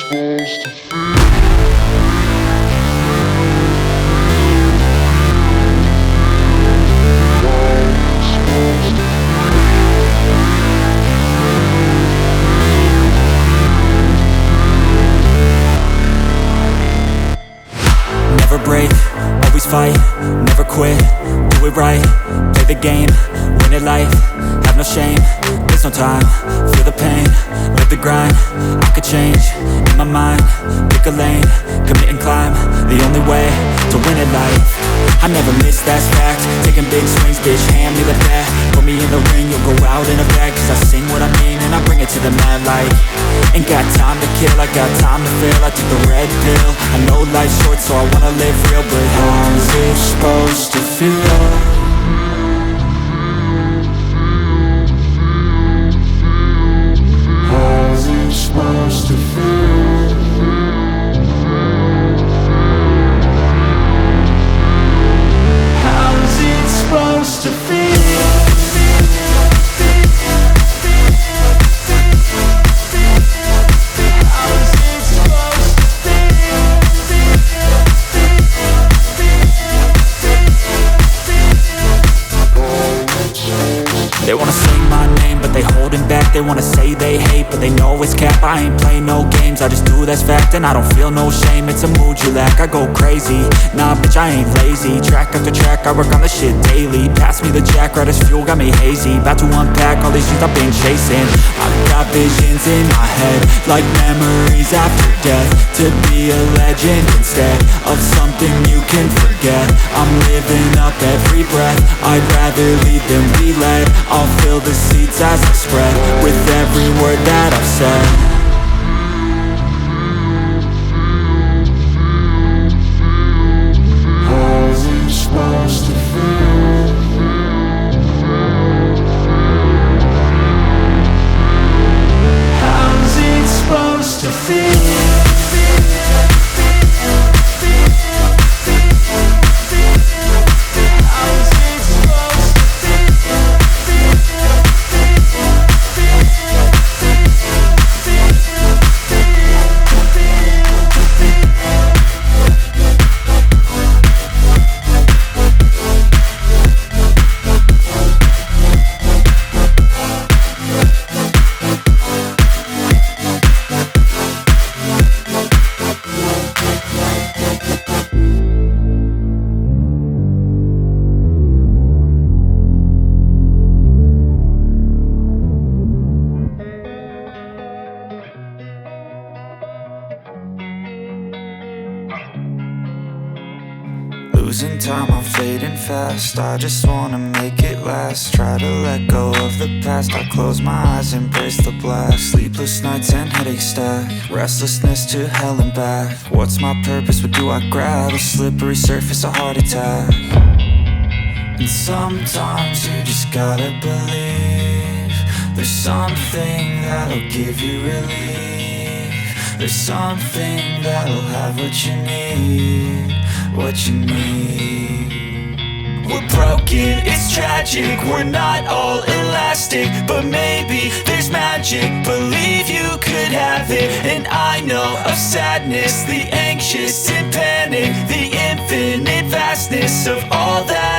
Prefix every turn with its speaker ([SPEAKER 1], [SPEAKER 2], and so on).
[SPEAKER 1] Never break, always fight, never quit, do it right, play the game, win it life, have no shame, there's no time, feel the pain, live the grind, I could change, in my mind, pick a lane, commit and climb, the only way to win at life. I never miss, that's fact, taking big swings, bitch, hand me the bat, put me in the ring, you'll go out in a bag, cause I sing what I mean and I bring it to the mad light. Ain't got time to kill, I got time to feel, I took the red pill, I know life's short so I wanna live real, but how's it supposed to feel? Supposed to feel. How's it supposed to feel? How's it supposed to feel? They wanna sing my name, but they holding back. They wanna say they hate, but they know it's cap. I ain't play no games, I just do, that's fact. And I don't feel no shame, it's a mood you lack. I go crazy, nah bitch I ain't lazy. Track after track, I work on the shit daily. Pass me the jack, right as fuel, got me hazy. About to unpack all these things I've been chasing. I've got visions in my head, like memories after death. To be a legend instead of something you can forget. I'm living up every breath, I'd rather lead than be led. I'll fill the seats as I spread, with every word that I've said. How's it supposed to feel? How's it supposed to feel? Losing time, I'm fading fast. I just wanna make it last. Try to let go of the past. I close my eyes, embrace the blast. Sleepless nights and headaches stack. Restlessness to hell and back. What's my purpose, what do I grab? A slippery surface, a heart attack. And sometimes you just gotta believe there's something that'll give you relief. There's something that'll have what you need, what you need. We're broken, it's tragic, we're not all elastic, but maybe there's magic, believe you could have it. And I know of sadness, the anxious and panic, the infinite vastness of all that